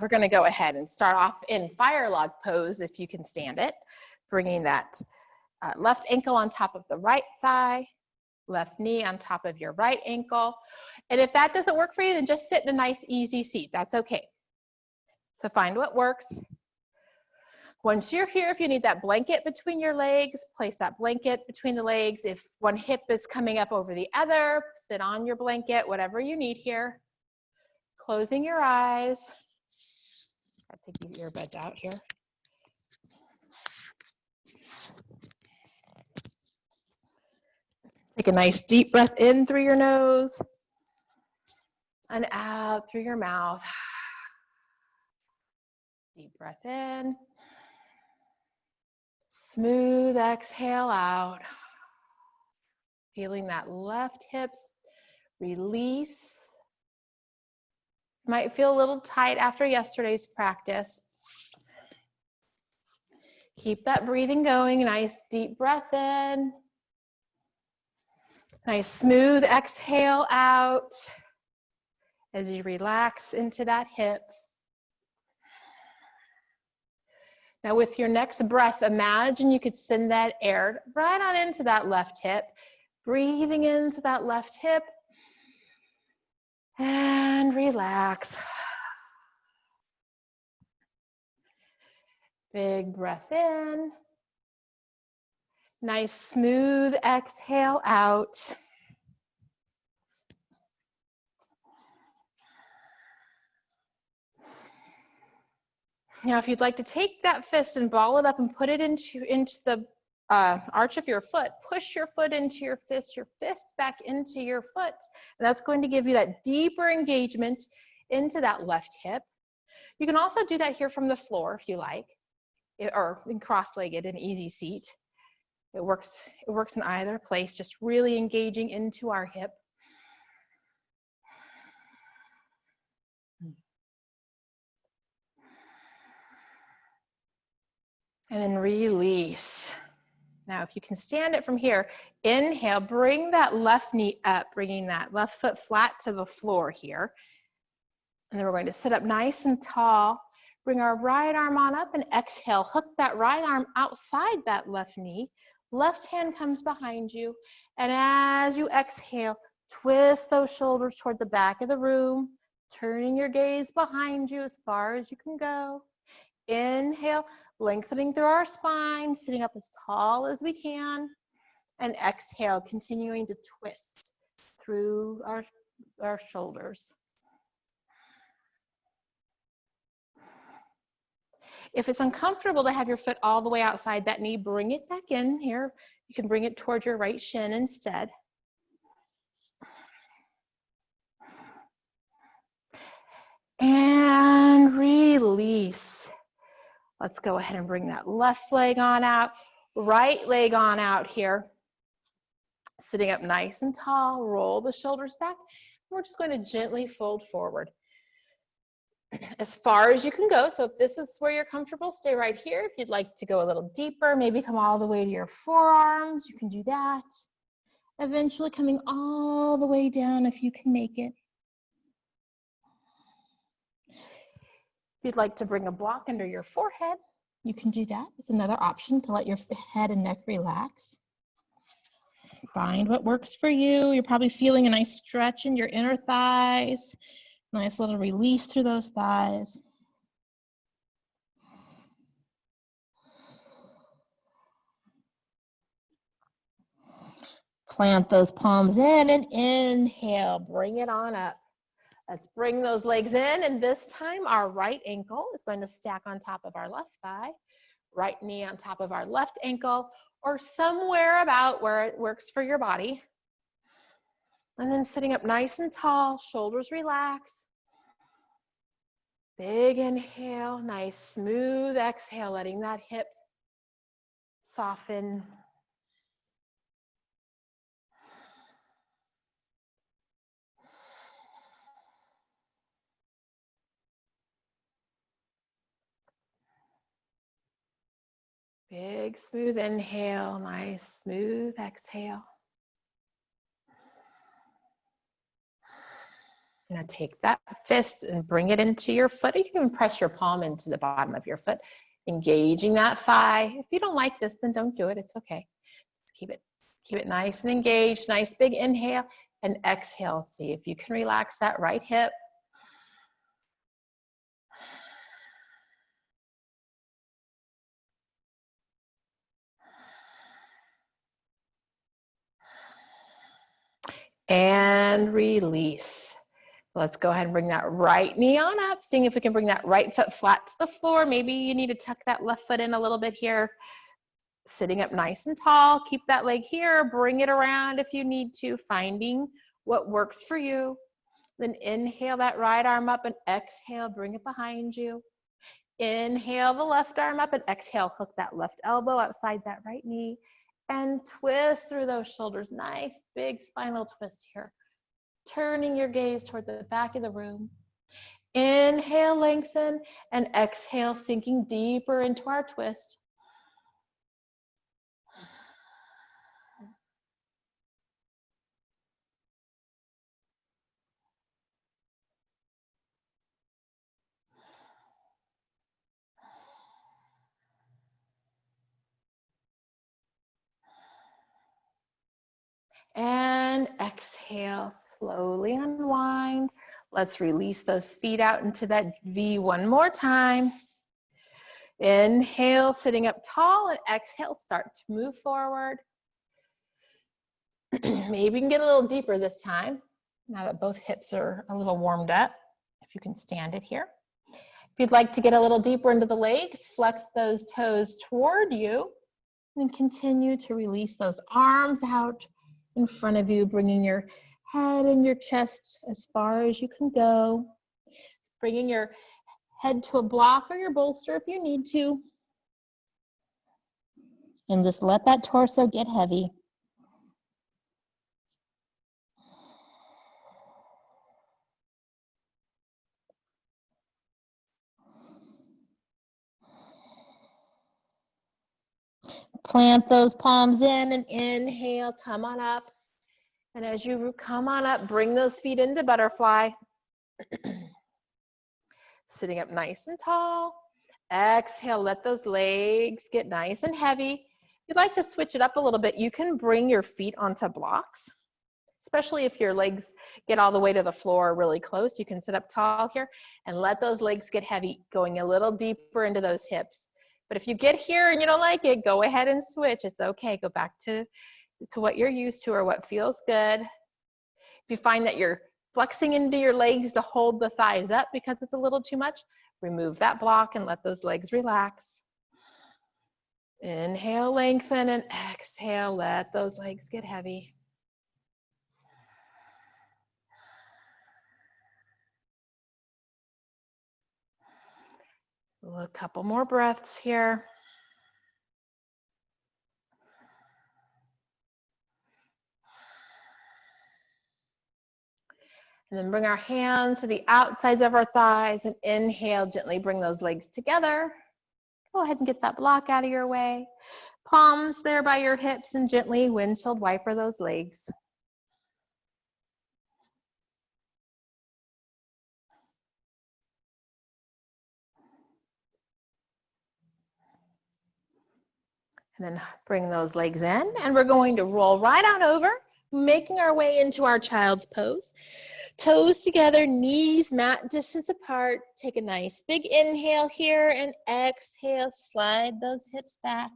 we're going to go ahead and start off in fire log pose if you can stand it, bringing that left ankle on top of the right thigh, left knee on top of your right ankle. And if that doesn't work for you, then just sit in a nice easy seat. That's okay. So find what works. Once you're here, if you need that blanket between your legs, place that blanket between the legs. If one hip is coming up over the other, sit on your blanket, whatever you need here. Closing your eyes. I'll take your earbuds out here. Take a nice deep breath in through your nose and out through your mouth. Deep breath in. Smooth exhale out. Feeling that left hip release. Might feel a little tight after yesterday's practice. Keep that breathing going. Nice deep breath in. Nice smooth exhale out as you relax into that hip. Now with your next breath, imagine you could send that air right on into that left hip, breathing into that left hip and relax. Big breath in. Nice smooth exhale out. Now, if you'd like to take that fist and ball it up and put it into the arch of your foot, push your foot into your fist back into your foot. And that's going to give you that deeper engagement into that left hip. You can also do that here from the floor if you like, or in cross-legged, an easy seat. It works in either place, just really engaging into our hip. And then release. Now, if you can stand it from here, inhale, bring that left knee up, bringing that left foot flat to the floor here. And then we're going to sit up nice and tall. Bring our right arm on up and exhale. Hook that right arm outside that left knee. Left hand comes behind you. And as you exhale, twist those shoulders toward the back of the room, turning your gaze behind you as far as you can go. Inhale, lengthening through our spine, sitting up as tall as we can. And exhale, continuing to twist through our shoulders. If it's uncomfortable to have your foot all the way outside that knee, bring it back in here. You can bring it towards your right shin instead. And release. Let's go ahead and bring that left leg on out, right leg on out here. Sitting up nice and tall, roll the shoulders back. We're just going to gently fold forward as far as you can go. So if this is where you're comfortable, stay right here. If you'd like to go a little deeper, maybe come all the way to your forearms, you can do that. Eventually coming all the way down if you can make it. If you'd like to bring a block under your forehead, you can do that. It's another option to let your head and neck relax. Find what works for you. You're probably feeling a nice stretch in your inner thighs. Nice little release through those thighs. Plant those palms in and inhale. Bring it on up. Let's bring those legs in, and this time our right ankle is going to stack on top of our left thigh, right knee on top of our left ankle, or somewhere about where it works for your body. And then sitting up nice and tall, shoulders relax. Big inhale, nice smooth exhale, letting that hip soften. Big smooth inhale, nice smooth exhale. Now take that fist and bring it into your foot. You can even press your palm into the bottom of your foot, engaging that thigh. If you don't like this, then don't do it. It's okay. Just keep it nice and engaged. Nice big inhale and exhale. See if you can relax that right hip. And release. Let's go ahead and bring that right knee on up, seeing if we can bring that right foot flat to the floor. Maybe you need to tuck that left foot in a little bit here. Sitting up nice and tall, keep that leg here, bring it around if you need to, finding what works for you. Then inhale that right arm up and exhale, bring it behind you. Inhale the left arm up and exhale, hook that left elbow outside that right knee and twist through those shoulders. Nice big spinal twist here. Turning your gaze toward the back of the room. Inhale, lengthen, and exhale, sinking deeper into our twist. And exhale, slowly unwind. Let's release those feet out into that V one more time. Inhale, sitting up tall, and exhale, start to move forward. Maybe you can get a little deeper this time, now that both hips are a little warmed up, if you can stand it here. If you'd like to get a little deeper into the legs, flex those toes toward you, and continue to release those arms out in front of you, bringing your head and your chest as far as you can go. Bringing your head to a block or your bolster if you need to. And just let that torso get heavy. Plant those palms in and inhale, come on up. And as you come on up, bring those feet into butterfly. Sitting up nice and tall. Exhale, let those legs get nice and heavy. If you'd like to switch it up a little bit, you can bring your feet onto blocks, especially if your legs get all the way to the floor really close. You can sit up tall here and let those legs get heavy, going a little deeper into those hips. But if you get here and you don't like it, go ahead and switch. It's okay. Go back to what you're used to or what feels good. If you find that you're flexing into your legs to hold the thighs up because it's a little too much, remove that block and let those legs relax. Inhale, lengthen, and exhale, let those legs get heavy. A couple more breaths here. And then bring our hands to the outsides of our thighs and inhale, gently bring those legs together. Go ahead and get that block out of your way. Palms there by your hips and gently windshield wiper those legs. And then bring those legs in, and we're going to roll right on over, making our way into our child's pose. Toes together, knees mat distance apart. Take a nice big inhale here and exhale, slide those hips back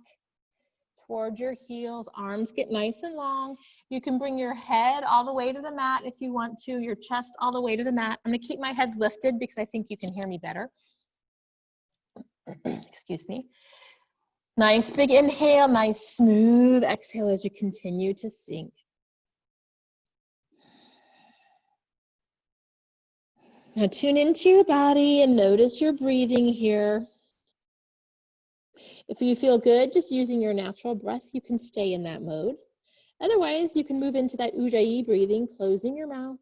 towards your heels. Arms get nice and long. You can bring your head all the way to the mat if you want to, your chest all the way to the mat. I'm gonna keep my head lifted because I think you can hear me better. Excuse me. Nice big inhale, nice smooth exhale as you continue to sink. Now tune into your body and notice your breathing here. If you feel good just using your natural breath, you can stay in that mode. Otherwise, you can move into that Ujjayi breathing, closing your mouth.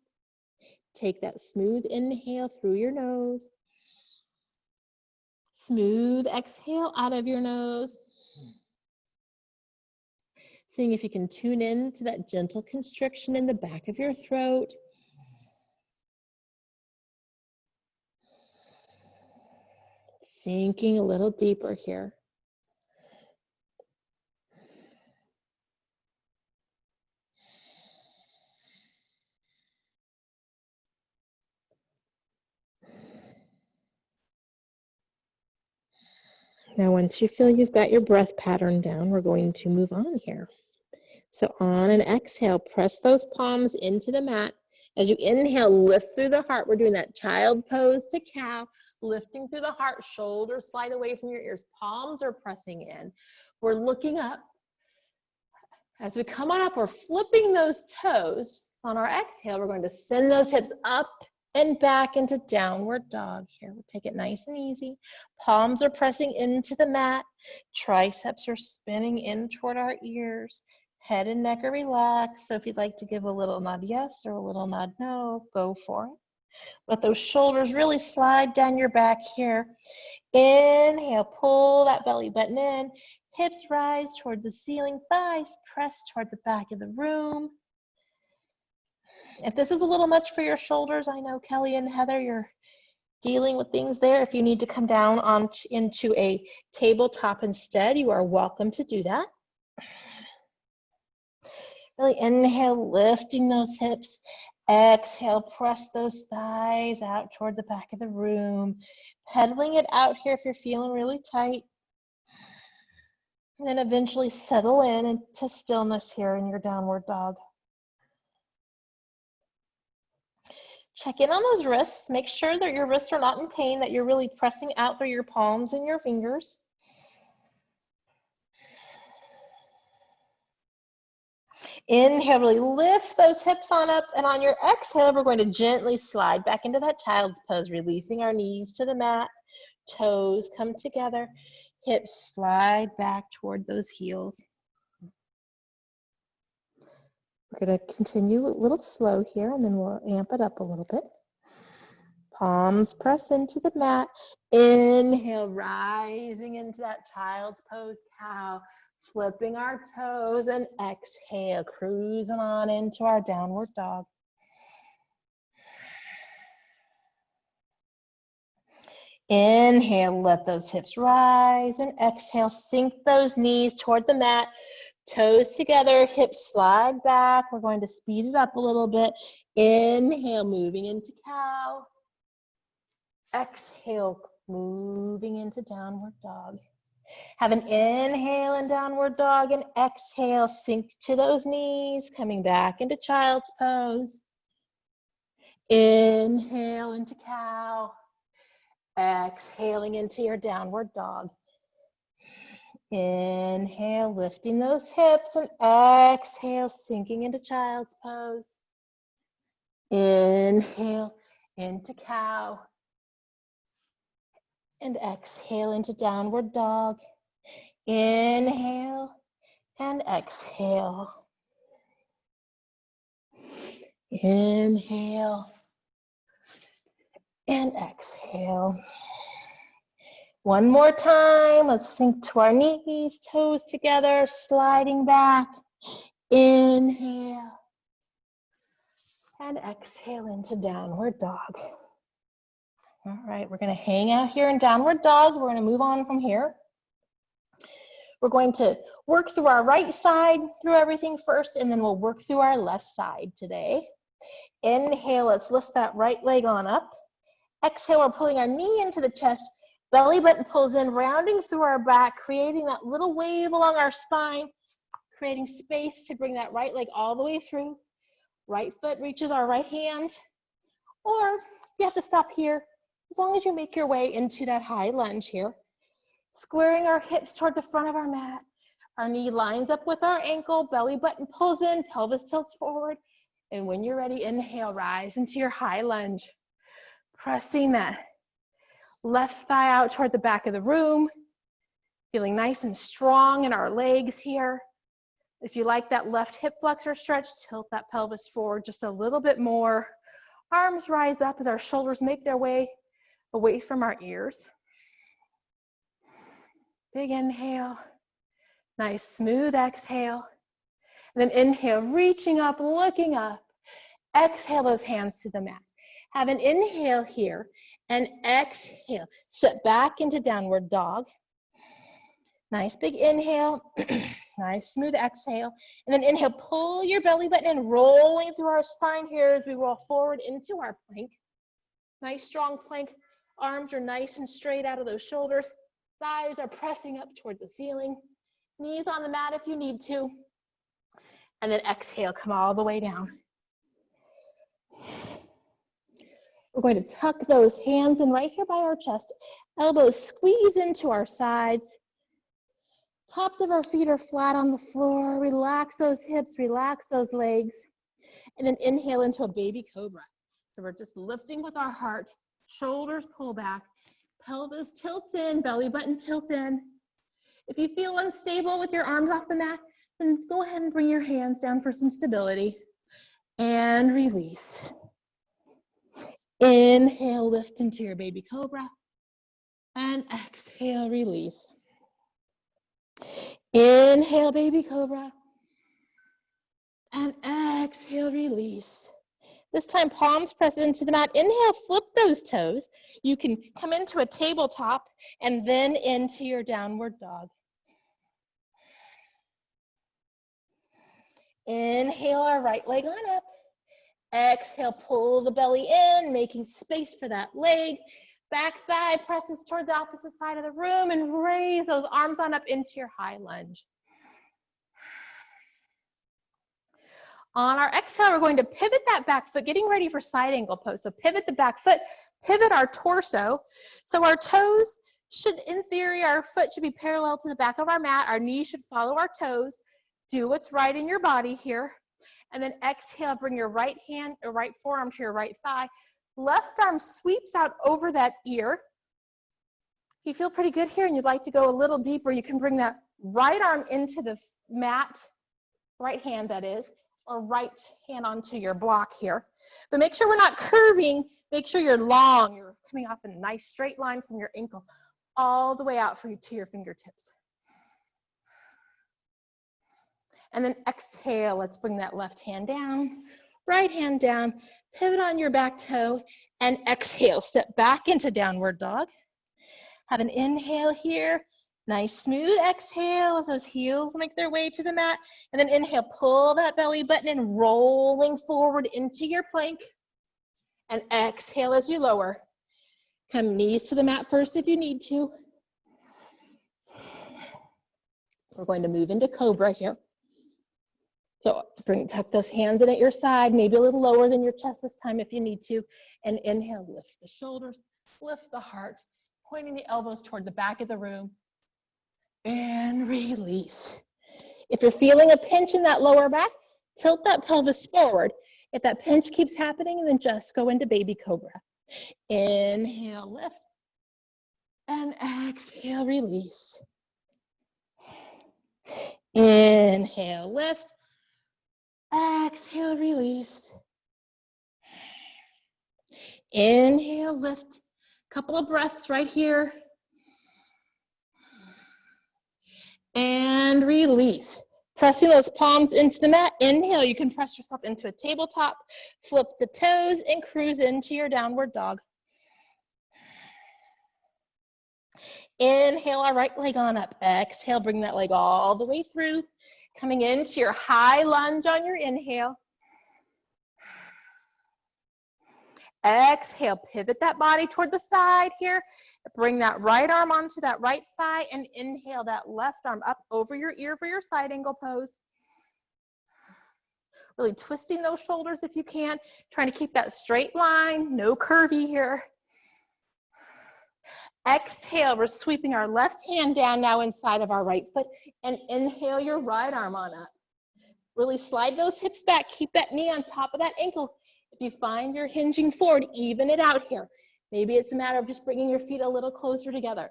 Take that smooth inhale through your nose. Smooth exhale out of your nose. Seeing if you can tune in to that gentle constriction in the back of your throat. Sinking a little deeper here. Now, once you feel you've got your breath pattern down, we're going to move on here. So on an exhale, press those palms into the mat. As you inhale, lift through the heart. We're doing that child pose to cow, lifting through the heart, shoulders slide away from your ears, palms are pressing in. We're looking up. As we come on up, we're flipping those toes. On our exhale, we're going to send those hips up and back into downward dog here. We'll take it nice and easy. Palms are pressing into the mat. Triceps are spinning in toward our ears. Head and neck are relaxed. So if you'd like to give a little nod yes or a little nod no, go for it. Let those shoulders really slide down your back here. Inhale, pull that belly button in. Hips rise toward the ceiling, thighs press toward the back of the room. If this is a little much for your shoulders, I know Kelly and Heather, you're dealing with things there. If you need to come down into a tabletop instead, you are welcome to do that. Really inhale, lifting those hips. Exhale, press those thighs out toward the back of the room. Pedaling it out here if you're feeling really tight. And then eventually settle in into stillness here in your downward dog. Check in on those wrists. Make sure that your wrists are not in pain, that you're really pressing out through your palms and your fingers. Inhale, really lift those hips on up, and on your exhale, we're going to gently slide back into that child's pose, releasing our knees to the mat, toes come together, hips slide back toward those heels. We're going to continue a little slow here, and then we'll amp it up a little bit. Palms press into the mat. Inhale, rising into that child's pose, cow. Flipping our toes, and exhale, cruising on into our downward dog. Inhale, let those hips rise, and exhale, sink those knees toward the mat. Toes together, hips slide back. We're going to speed it up a little bit. Inhale, moving into cow. Exhale, moving into downward dog. Have an inhale in downward dog, and exhale, sink to those knees, coming back into child's pose. Inhale into cow. Exhaling into your downward dog. Inhale, lifting those hips, and exhale, sinking into child's pose. Inhale into cow. And exhale into downward dog. Inhale and exhale. Inhale and exhale. One more time. Let's sink to our knees, toes together, sliding back. Inhale and exhale into downward dog. All right, we're going to hang out here in downward dog. We're going to move on from here. We're going to work through our right side, through everything first, and then we'll work through our left side today. Inhale, let's lift that right leg on up. Exhale, we're pulling our knee into the chest. Belly button pulls in, rounding through our back, creating that little wave along our spine, creating space to bring that right leg all the way through. Right foot reaches our right hand, or you have to stop here. As long as you make your way into that high lunge here, squaring our hips toward the front of our mat. Our knee lines up with our ankle, belly button pulls in, pelvis tilts forward. And when you're ready, inhale, rise into your high lunge. Pressing that left thigh out toward the back of the room. Feeling nice and strong in our legs here. If you like that left hip flexor stretch, tilt that pelvis forward just a little bit more. Arms rise up as our shoulders make their way away from our ears. Big inhale, nice smooth exhale. And then inhale, reaching up, looking up. Exhale those hands to the mat. Have an inhale here and exhale. Sit back into downward dog. Nice big inhale, nice smooth exhale. And then inhale, pull your belly button in, rolling through our spine here as we roll forward into our plank. Nice strong plank. Arms are nice and straight out of those shoulders. Thighs are pressing up toward the ceiling. Knees on the mat if you need to. And then exhale, come all the way down. We're going to tuck those hands in right here by our chest. Elbows squeeze into our sides. Tops of our feet are flat on the floor. Relax those hips, relax those legs. And then inhale into a baby cobra. So we're just lifting with our heart, shoulders pull back, pelvis tilts in, belly button tilts in. If you feel unstable with your arms off the mat, then go ahead and bring your hands down for some stability. And release. Inhale, lift into your baby cobra. And exhale, release. Inhale, baby cobra. And exhale, release. This time, palms press into the mat. Inhale, flip those toes. You can come into a tabletop and then into your downward dog. Inhale our right leg on up. Exhale, pull the belly in, making space for that leg. Back thigh presses toward the opposite side of the room and raise those arms on up into your high lunge. On our exhale, we're going to pivot that back foot, getting ready for side angle pose. So pivot the back foot, pivot our torso. So our toes should, in theory, our foot should be parallel to the back of our mat. Our knees should follow our toes. Do what's right in your body here. And then exhale, bring your right hand or right forearm to your right thigh. Left arm sweeps out over that ear. If you feel pretty good here and you'd like to go a little deeper, you can bring that right arm into the mat, right hand that is, or right hand onto your block here. But make sure we're not curving. Make sure you're long. You're coming off a nice straight line from your ankle all the way out for you to your fingertips. And then exhale, let's bring that left hand down, right hand down, pivot on your back toe, and exhale, step back into downward dog. Have an inhale here, nice smooth exhale as those heels make their way to the mat, and then inhale, pull that belly button in, rolling forward into your plank, and exhale as you lower. Come knees to the mat first if you need to. We're going to move into cobra here. So tuck those hands in at your side, maybe a little lower than your chest this time if you need to. And inhale, lift the shoulders, lift the heart, pointing the elbows toward the back of the room. And release. If you're feeling a pinch in that lower back, tilt that pelvis forward. If that pinch keeps happening, then just go into baby cobra. Inhale, lift. And exhale, release. Inhale, lift. Exhale, release. Inhale, lift. Couple of breaths right here. And release. Pressing those palms into the mat. Inhale, you can press yourself into a tabletop. Flip the toes and cruise into your downward dog. Inhale our right leg on up. Exhale, bring that leg all the way through. Coming into your high lunge on your inhale. Exhale, pivot that body toward the side here. Bring that right arm onto that right thigh and inhale that left arm up over your ear for your side angle pose. Really twisting those shoulders if you can. Trying to keep that straight line, no curvy here. Exhale, we're sweeping our left hand down now inside of our right foot and inhale your right arm on up. Really slide those hips back, keep that knee on top of that ankle. If you find you're hinging forward, even it out here. Maybe it's a matter of just bringing your feet a little closer together.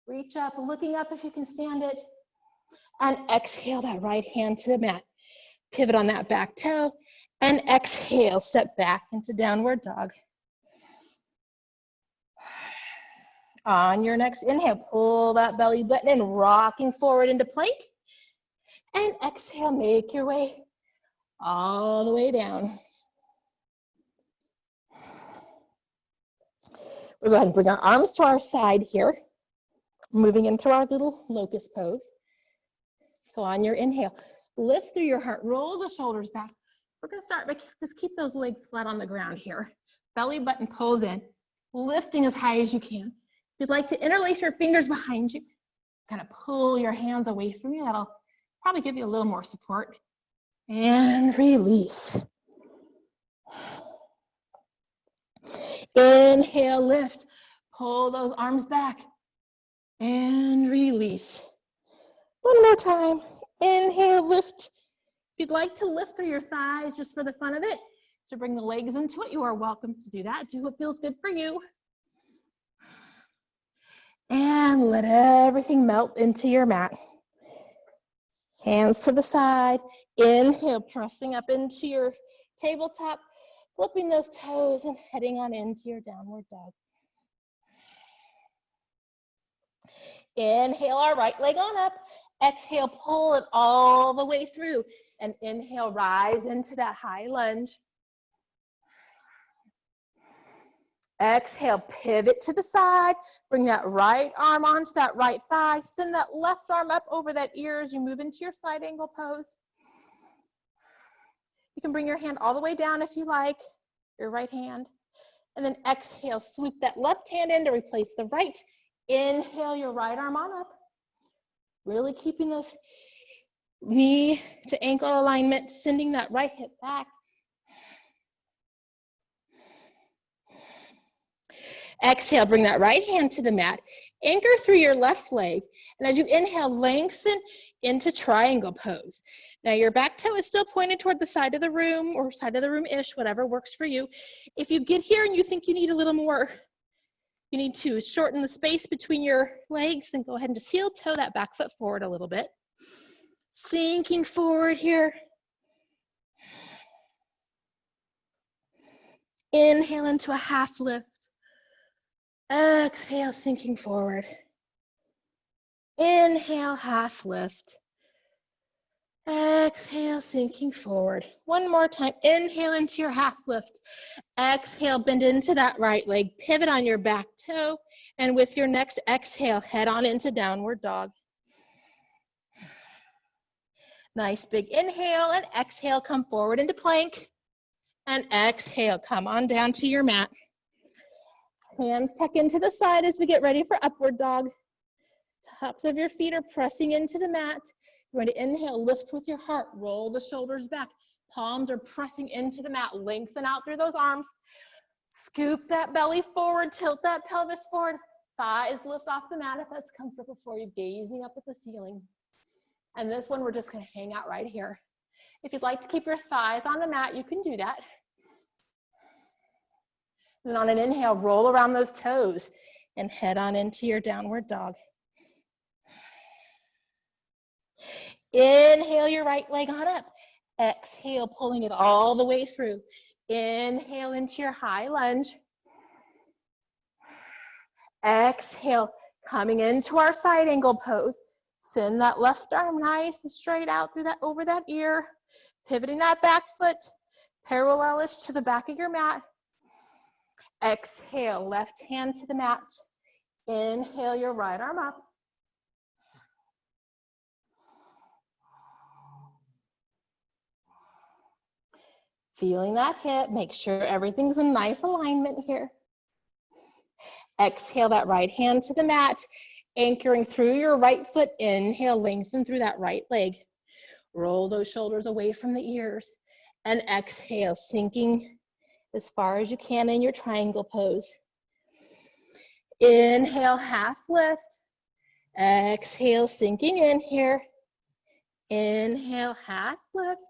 Reach up, looking up if you can stand it. And exhale that right hand to the mat. Pivot on that back toe and exhale, step back into downward dog. On your next inhale, pull that belly button in, rocking forward into plank. And exhale, make your way all the way down. We'll go ahead and bring our arms to our side here, moving into our little locust pose. So on your inhale, lift through your heart, roll the shoulders back. We're gonna start by just keep those legs flat on the ground here. Belly button pulls in, lifting as high as you can. If you'd like to interlace your fingers behind you, kind of pull your hands away from you. That'll probably give you a little more support. And release. Inhale, lift. Pull those arms back. And release. One more time. Inhale, lift. If you'd like to lift through your thighs just for the fun of it, to bring the legs into it, you are welcome to do that. Do what feels good for you. And let everything melt into your mat. Hands to the side. Inhale, pressing up into your tabletop, flipping those toes and heading on into your downward dog. Inhale our right leg on up. Exhale, pull it all the way through. And inhale, rise into that high lunge. Exhale, pivot to the side. Bring that right arm onto that right thigh. Send that left arm up over that ear as you move into your side angle pose. You can bring your hand all the way down if you like, your right hand. And then exhale, sweep that left hand in to replace the right. Inhale your right arm on up. Really keeping those knee to ankle alignment, sending that right hip back. Exhale, bring that right hand to the mat. Anchor through your left leg. And as you inhale, lengthen into triangle pose. Now your back toe is still pointed toward the side of the room or side of the room-ish, whatever works for you. If you get here and you think you need a little more, you need to shorten the space between your legs, then go ahead and just heel toe that back foot forward a little bit. Sinking forward here. Inhale into a half lift. Exhale, sinking forward. Inhale, half lift. Exhale, sinking forward. One more time. Inhale into your half lift. Exhale, bend into that right leg. Pivot on your back toe. And with your next exhale, head on into downward dog. Nice big inhale and exhale. Come forward into plank. And exhale, come on down to your mat. Hands tuck into the side as we get ready for upward dog. Tops of your feet are pressing into the mat. You're going to inhale, lift with your heart, roll the shoulders back. Palms are pressing into the mat, lengthen out through those arms. Scoop that belly forward, tilt that pelvis forward. Thighs lift off the mat if that's comfortable for you, gazing up at the ceiling. And this one, we're just going to hang out right here. If you'd like to keep your thighs on the mat, you can do that. And on an inhale, roll around those toes and head on into your downward dog. Inhale your right leg on up. Exhale, pulling it all the way through. Inhale into your high lunge. Exhale, coming into our side angle pose. Send that left arm nice and straight out through that, over that ear. Pivoting that back foot, parallelish to the back of your mat. Exhale, left hand to the mat. Inhale your right arm up. Feeling that hip, make sure everything's in nice alignment here. Exhale that right hand to the mat, anchoring through your right foot. Inhale, lengthen through that right leg. Roll those shoulders away from the ears. And exhale, sinking as far as you can in your triangle pose. Inhale, half lift. Exhale, sinking in here. Inhale, half lift.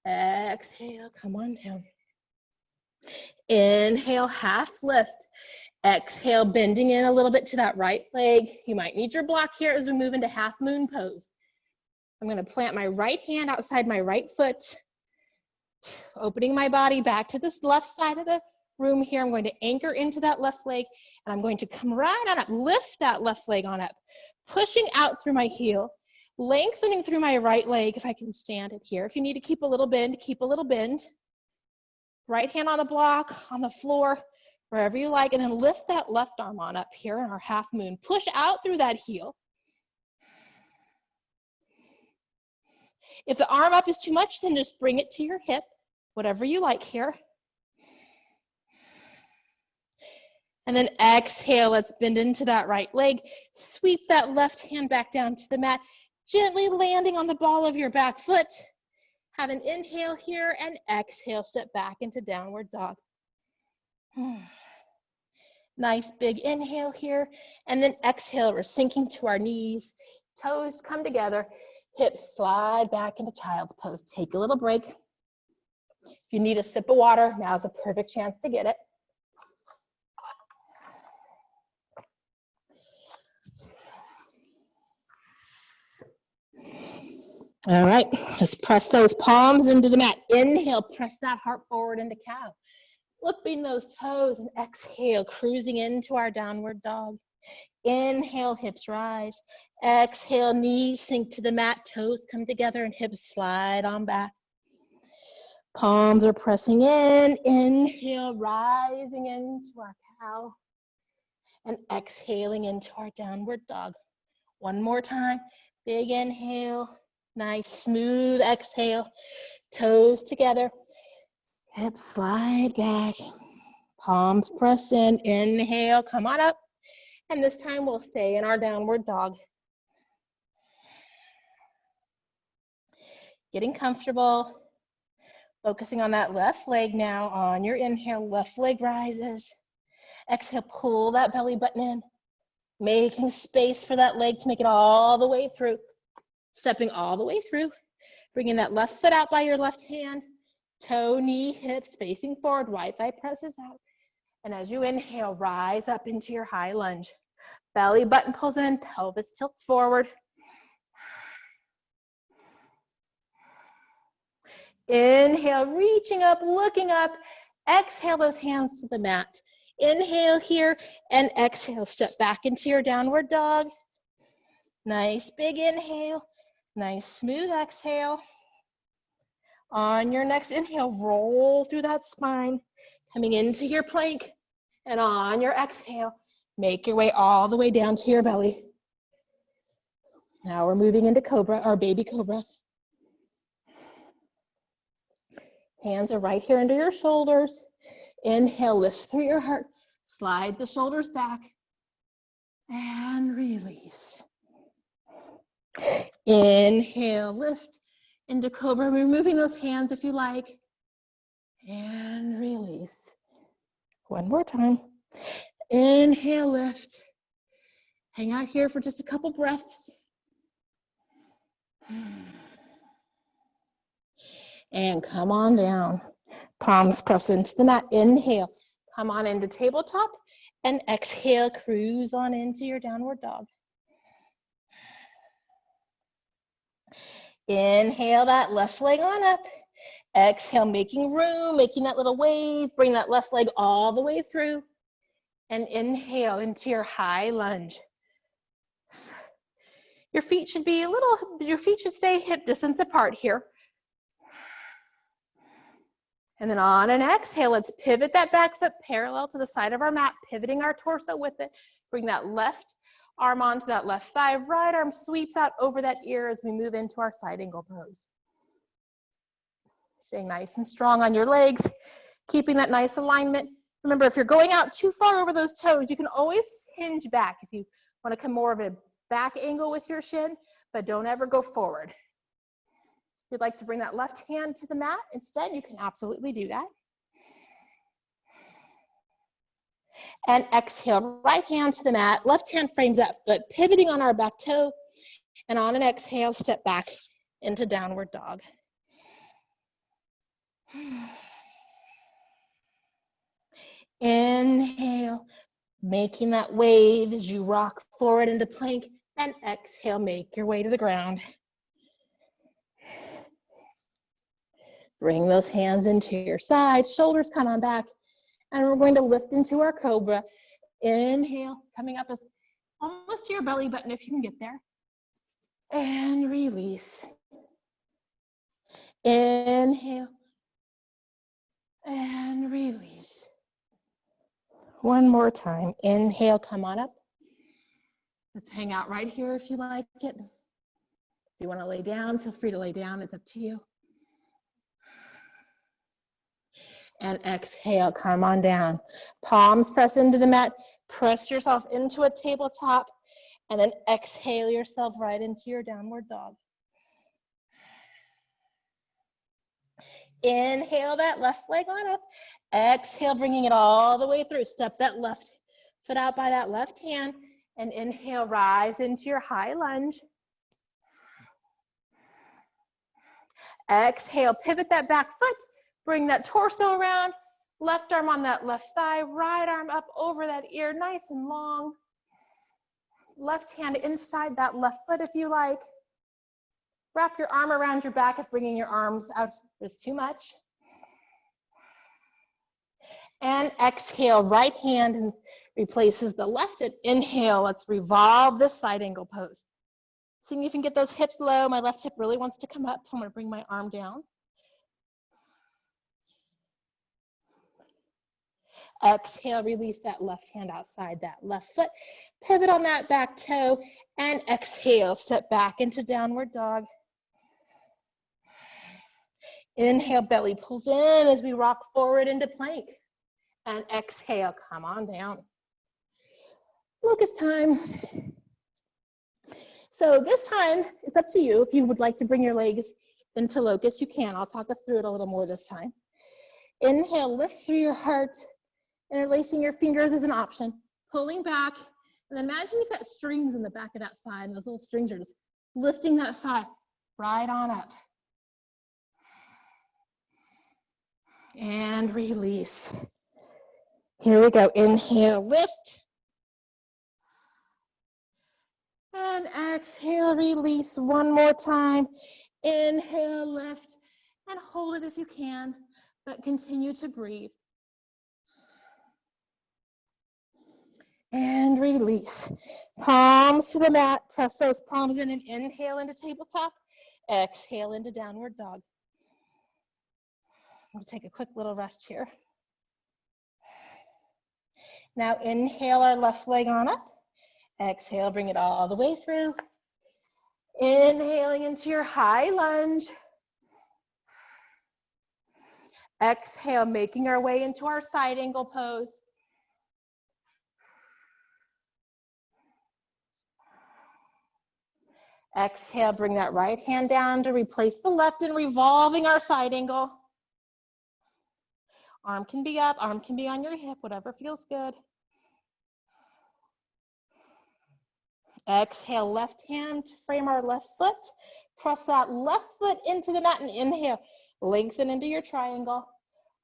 Exhale, come on down. Inhale, half lift. Exhale, bending in a little bit to that right leg. You might need your block here as we move into half moon pose. I'm going to plant my right hand outside my right foot, opening my body back to this left side of the room here. I'm going to anchor into that left leg, and I'm going to come right on up, lift that left leg on up, pushing out through my heel, lengthening through my right leg if I can stand it here. If you need to keep a little bend, keep a little bend. Right hand on the block, on the floor, wherever you like, and then lift that left arm on up here in our half moon. Push out through that heel. If the arm up is too much, then just bring it to your hip, whatever you like here. And then exhale, let's bend into that right leg. Sweep that left hand back down to the mat, gently landing on the ball of your back foot. Have an inhale here and exhale, step back into downward dog. Nice big inhale here, and then exhale, we're sinking to our knees. Toes come together, hips slide back into child's pose. Take a little break. If you need a sip of water, now's a perfect chance to get it. All right, let's press those palms into the mat. Inhale, press that heart forward into cow. Flipping those toes and exhale, cruising into our downward dog. Inhale, hips rise. Exhale, knees sink to the mat, toes come together and hips slide on back. Palms are pressing in. Inhale, rising into our cow. And exhaling into our downward dog. One more time, big inhale. Nice, smooth exhale, toes together, hips slide back, palms press in, inhale, come on up, and this time we'll stay in our downward dog. Getting comfortable, focusing on that left leg now. On your inhale, left leg rises. Exhale, pull that belly button in, making space for that leg to make it all the way through. Stepping all the way through, bringing that left foot out by your left hand, toe, knee, hips facing forward, right thigh presses out. And as you inhale, rise up into your high lunge. Belly button pulls in, pelvis tilts forward. Inhale, reaching up, looking up. Exhale those hands to the mat. Inhale here and exhale, step back into your downward dog. Nice big inhale. Nice smooth exhale. On your next inhale, roll through that spine, coming into your plank. And on your exhale, make your way all the way down to your belly. Now we're moving into cobra, or baby cobra. Hands are right here under your shoulders. Inhale, lift through your heart. Slide the shoulders back. And release. Inhale, lift into cobra, removing those hands if you like, and release. One more time. Inhale, lift. Hang out here for just a couple breaths. And come on down. Palms press into the mat. Inhale, come on into tabletop, and exhale, cruise on into your downward dog. Inhale that left leg on up. Exhale, making room, making that little wave. Bring that left leg all the way through. And inhale into your high lunge. Your feet should stay hip distance apart here. And then on an exhale, let's pivot that back foot parallel to the side of our mat, pivoting our torso with it. Bring that left arm onto that left thigh, right arm sweeps out over that ear as we move into our side angle pose. Staying nice and strong on your legs, keeping that nice alignment. Remember, if you're going out too far over those toes, you can always hinge back if you want to come more of a back angle with your shin, but don't ever go forward. If you'd like to bring that left hand to the mat instead, you can absolutely do that. And exhale, right hand to the mat, left hand frames that foot, pivoting on our back toe. And on an exhale, step back into downward dog. Inhale, making that wave as you rock forward into plank, and exhale, make your way to the ground. Bring those hands into your side, shoulders come on back, and we're going to lift into our cobra. Inhale, coming up as almost to your belly button if you can get there. And release. Inhale. And release. One more time. Inhale, come on up. Let's hang out right here if you like it. If you want to lay down, feel free to lay down. It's up to you. And exhale, come on down. Palms press into the mat. Press yourself into a tabletop. And then exhale yourself right into your downward dog. Inhale that left leg on up. Exhale, bringing it all the way through. Step that left foot out by that left hand. And inhale, rise into your high lunge. Exhale, pivot that back foot. Bring that torso around. Left arm on that left thigh. Right arm up over that ear, nice and long. Left hand inside that left foot if you like. Wrap your arm around your back if bringing your arms out is too much. And exhale, right hand and replaces the left. And inhale, let's revolve this side angle pose. See if you can get those hips low. My left hip really wants to come up, so I'm gonna bring my arm down. Exhale, release that left hand outside that left foot. Pivot on that back toe and exhale, step back into downward dog. Inhale, belly pulls in as we rock forward into plank. And exhale, come on down. Locust time. So this time, it's up to you. If you would like to bring your legs into locust, you can. I'll talk us through it a little more this time. Inhale, lift through your heart. Interlacing your fingers is an option. Pulling back. And imagine you've got strings in the back of that thigh, and those little strings are just lifting that thigh right on up. And release. Here we go. Inhale, lift. And exhale, release one more time. Inhale, lift. And hold it if you can, but continue to breathe. And release. Palms to the mat. Press those palms in and inhale into tabletop. Exhale into downward dog. We'll take a quick little rest here. Now inhale our left leg on up. Exhale, bring it all the way through. Inhaling into your high lunge. Exhale, making our way into our side angle pose. Exhale, bring that right hand down to replace the left and revolving our side angle. Arm can be up, arm can be on your hip, whatever feels good. Exhale, left hand to frame our left foot. Press that left foot into the mat and inhale. Lengthen into your triangle.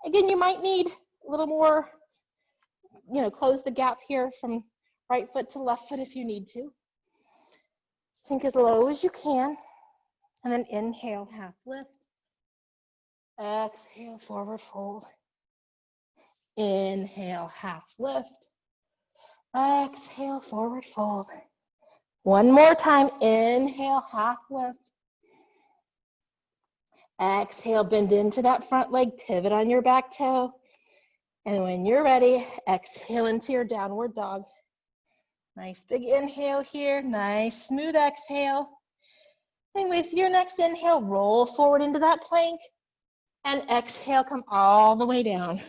Again, you might need a little more, close the gap here from right foot to left foot if you need to. Sink as low as you can. And then inhale, half lift. Exhale, forward fold. Inhale, half lift. Exhale, forward fold. One more time. Inhale, half lift. Exhale, bend into that front leg, pivot on your back toe. And when you're ready, exhale into your downward dog. Nice big inhale here, nice smooth exhale. And with your next inhale, roll forward into that plank. And exhale, come all the way down.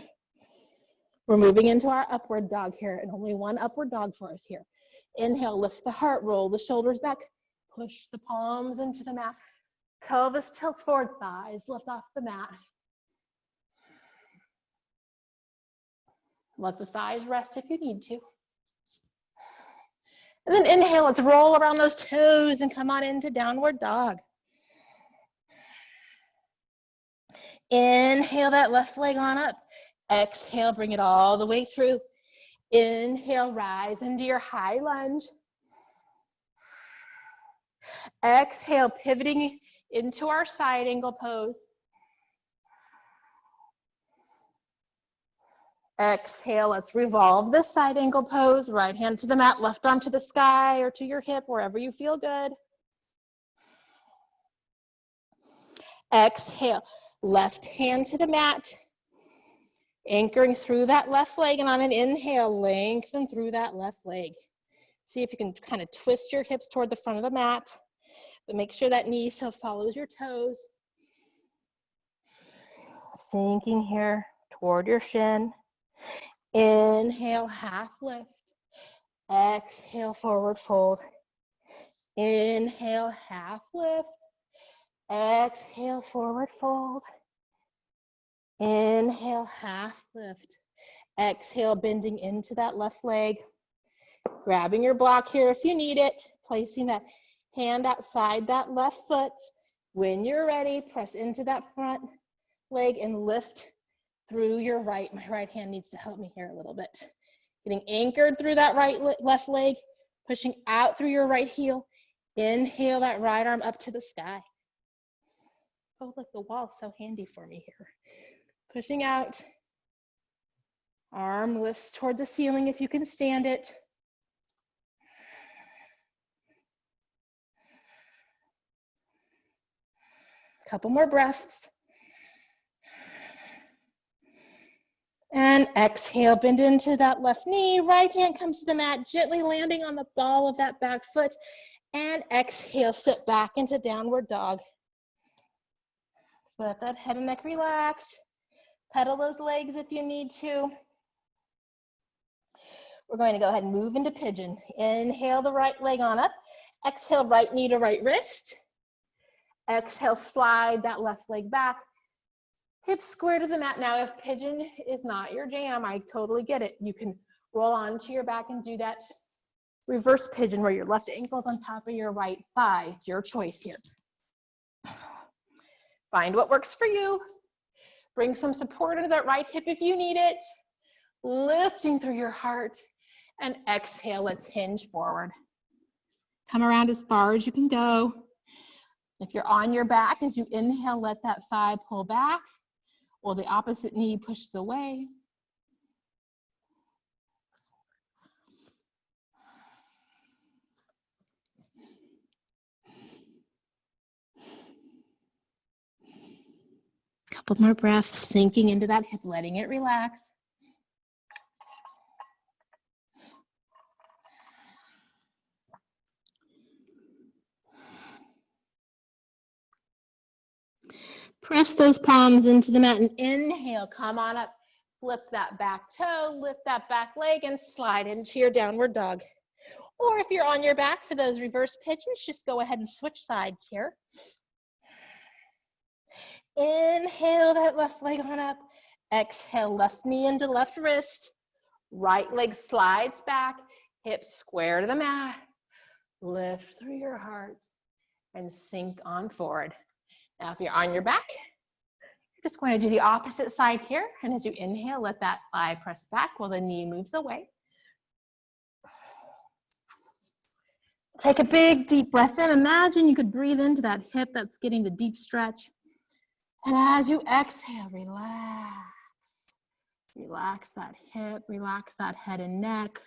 We're moving into our upward dog here, and only one upward dog for us here. Inhale, lift the heart, roll the shoulders back, push the palms into the mat. Pelvis tilts forward, thighs lift off the mat. Let the thighs rest if you need to. And then inhale, let's roll around those toes and come on into downward dog. Inhale that left leg on up. Exhale, bring it all the way through. Inhale, rise into your high lunge. Exhale, pivoting into our side angle pose. Exhale, let's revolve this side angle pose. Right hand to the mat, left arm to the sky or to your hip, wherever you feel good. Exhale, left hand to the mat. Anchoring through that left leg, and on an inhale, lengthen through that left leg. See if you can kind of twist your hips toward the front of the mat, but make sure that knee still follows your toes. Sinking here toward your shin. Inhale, half lift. Exhale, forward fold. Inhale, half lift. Exhale, forward fold. Inhale, half lift. Exhale, bending into that left leg. Grabbing your block here if you need it. Placing that hand outside that left foot. When you're ready, press into that front leg and lift through your right. My right hand needs to help me here a little bit. Getting anchored through that left leg, pushing out through your right heel. Inhale that right arm up to the sky. Oh, look, the wall's so handy for me here. Pushing out. Arm lifts toward the ceiling if you can stand it. Couple more breaths. And exhale, bend into that left knee. Right hand comes to the mat, gently landing on the ball of that back foot. And exhale, sit back into downward dog. Let that head and neck relax. Pedal those legs if you need to. We're going to go ahead and move into pigeon. Inhale the right leg on up. Exhale, right knee to right wrist. Exhale, slide that left leg back. Hips square to the mat. Now, if pigeon is not your jam, I totally get it. You can roll onto your back and do that reverse pigeon where your left ankle's on top of your right thigh. It's your choice here. Find what works for you. Bring some support into that right hip if you need it. Lifting through your heart. And exhale, let's hinge forward. Come around as far as you can go. If you're on your back, as you inhale, let that thigh pull back, or the opposite knee pushes away. Couple more breaths, sinking into that hip, letting it relax. Press those palms into the mat and inhale, come on up. Flip that back toe, lift that back leg and slide into your downward dog. Or if you're on your back for those reverse pigeons, just go ahead and switch sides here. Inhale that left leg on up. Exhale, left knee into left wrist. Right leg slides back, hips square to the mat. Lift through your heart and sink on forward. Now, if you're on your back, you're just going to do the opposite side here. And as you inhale, let that thigh press back while the knee moves away. Take a big, deep breath in. Imagine you could breathe into that hip that's getting the deep stretch. And as you exhale, relax. Relax that hip, relax that head and neck.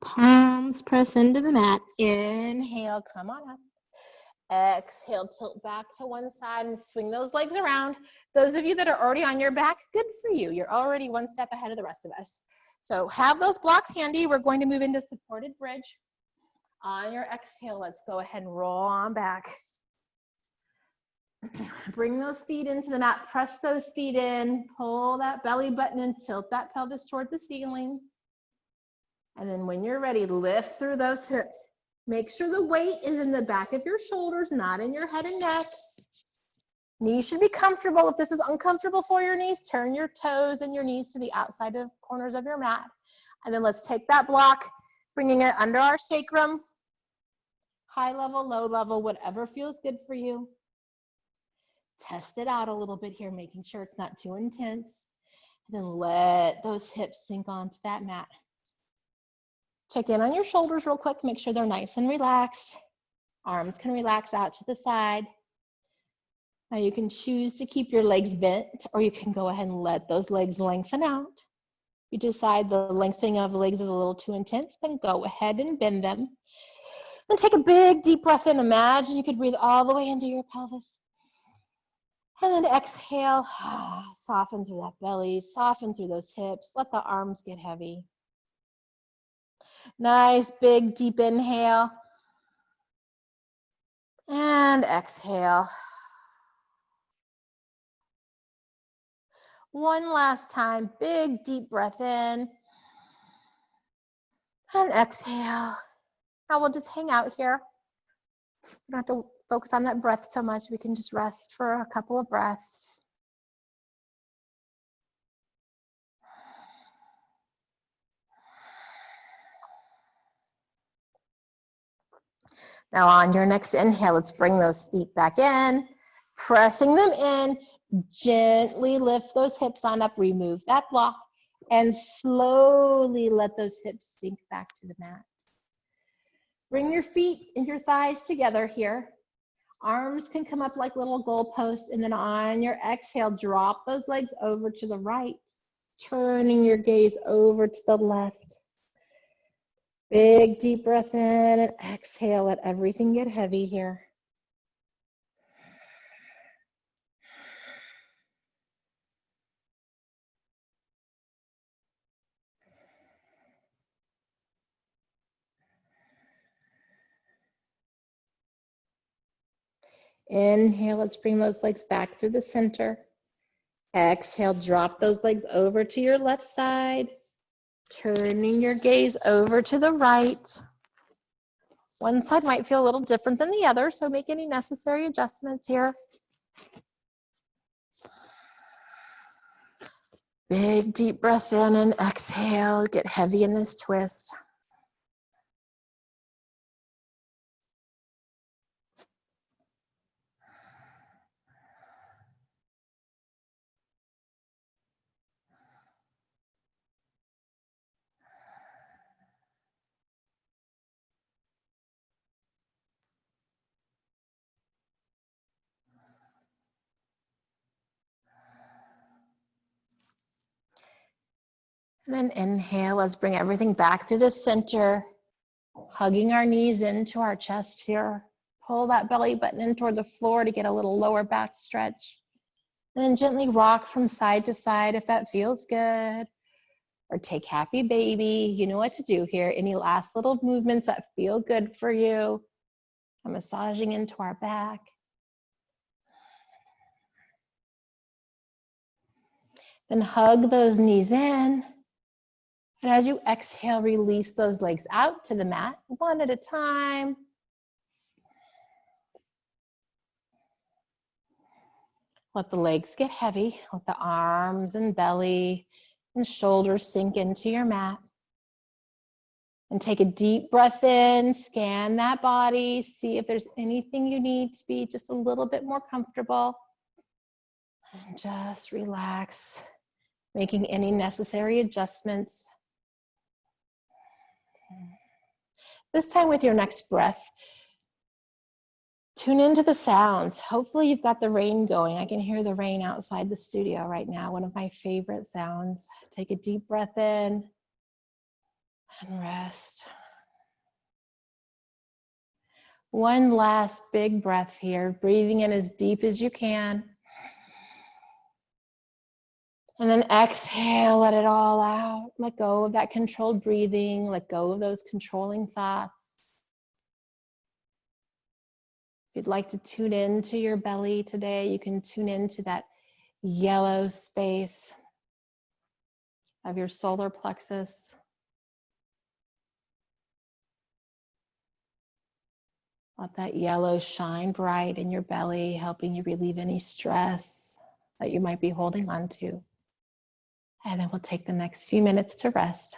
Palms press into the mat. Inhale, come on up. Exhale, tilt back to one side and swing those legs around. Those of you that are already on your back, good for you. You're already one step ahead of the rest of us. So have those blocks handy. We're going to move into supported bridge. On your exhale, let's go ahead and roll on back. Bring those feet into the mat. Press those feet in. Pull that belly button and tilt that pelvis toward the ceiling. And then when you're ready, lift through those hips. Make sure the weight is in the back of your shoulders, not in your head and neck. Knees should be comfortable. If this is uncomfortable for your knees, turn your toes and your knees to the outside of corners of your mat. And then let's take that block, bringing it under our sacrum. High level, low level, whatever feels good for you. Test it out a little bit here, making sure it's not too intense. And then let those hips sink onto that mat. Check in on your shoulders real quick, make sure they're nice and relaxed. Arms can relax out to the side. Now you can choose to keep your legs bent, or you can go ahead and let those legs lengthen out. If you decide the lengthening of the legs is a little too intense, then go ahead and bend them. And take a big deep breath in. Imagine you could breathe all the way into your pelvis. And then exhale, soften through that belly, soften through those hips. Let the arms get heavy. Nice big deep inhale. And exhale. One last time, big deep breath in. And exhale. Now we'll just hang out here. You don't have to focus on that breath so much. We can just rest for a couple of breaths. Now on your next inhale, let's bring those feet back in, pressing them in. Gently lift those hips on up, remove that block, and slowly let those hips sink back to the mat. Bring your feet and your thighs together here. Arms can come up like little goalposts, and then on your exhale, drop those legs over to the right, turning your gaze over to the left. Big deep breath in and exhale, let everything get heavy here. Inhale, let's bring those legs back through the center. Exhale, drop those legs over to your left side, turning your gaze over to the right. One side might feel a little different than the other, so make any necessary adjustments here. Big deep breath in and exhale, get heavy in this twist. And then inhale, let's bring everything back through the center, hugging our knees into our chest here. Pull that belly button in toward the floor to get a little lower back stretch. And then gently rock from side to side if that feels good. Or take happy baby. You know what to do here. Any last little movements that feel good for you. I'm massaging into our back. Then hug those knees in. And as you exhale, release those legs out to the mat, one at a time. Let the legs get heavy. Let the arms and belly and shoulders sink into your mat. And take a deep breath in, scan that body, see if there's anything you need to be just a little bit more comfortable. And just relax, making any necessary adjustments. This time with your next breath, tune into the sounds. Hopefully you've got the rain going. I can hear the rain outside the studio right now, one of my favorite sounds. Take a deep breath in and rest. One last big breath here, breathing in as deep as you can. And then exhale, let it all out. Let go of that controlled breathing. Let go of those controlling thoughts. If you'd like to tune into your belly today, you can tune into that yellow space of your solar plexus. Let that yellow shine bright in your belly, helping you relieve any stress that you might be holding on to. And then we'll take the next few minutes to rest.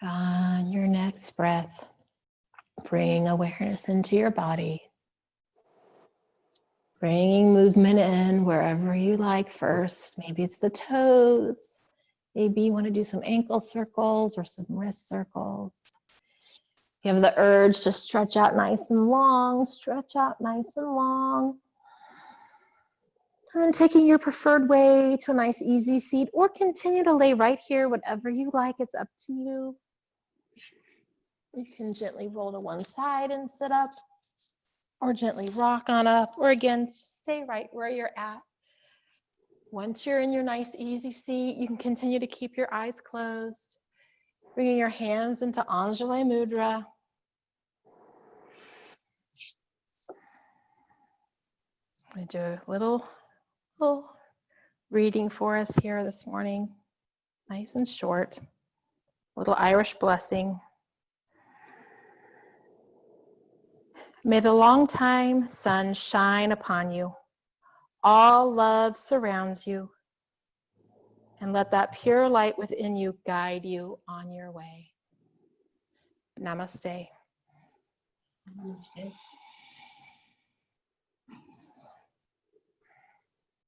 On your next breath, bringing awareness into your body. Bringing movement in wherever you like first. Maybe it's the toes. Maybe you want to do some ankle circles or some wrist circles. You have the urge to stretch out nice and long, stretch out nice and long. And then taking your preferred way to a nice easy seat, or continue to lay right here, whatever you like, it's up to you. You can gently roll to one side and sit up, or gently rock on up, or again, stay right where you're at. Once you're in your nice easy seat, you can continue to keep your eyes closed, bringing your hands into Anjali Mudra. I'm going to do a little reading for us here this morning, nice and short, little Irish blessing. May the long-time sun shine upon you. All love surrounds you. And let that pure light within you guide you on your way. Namaste. Namaste.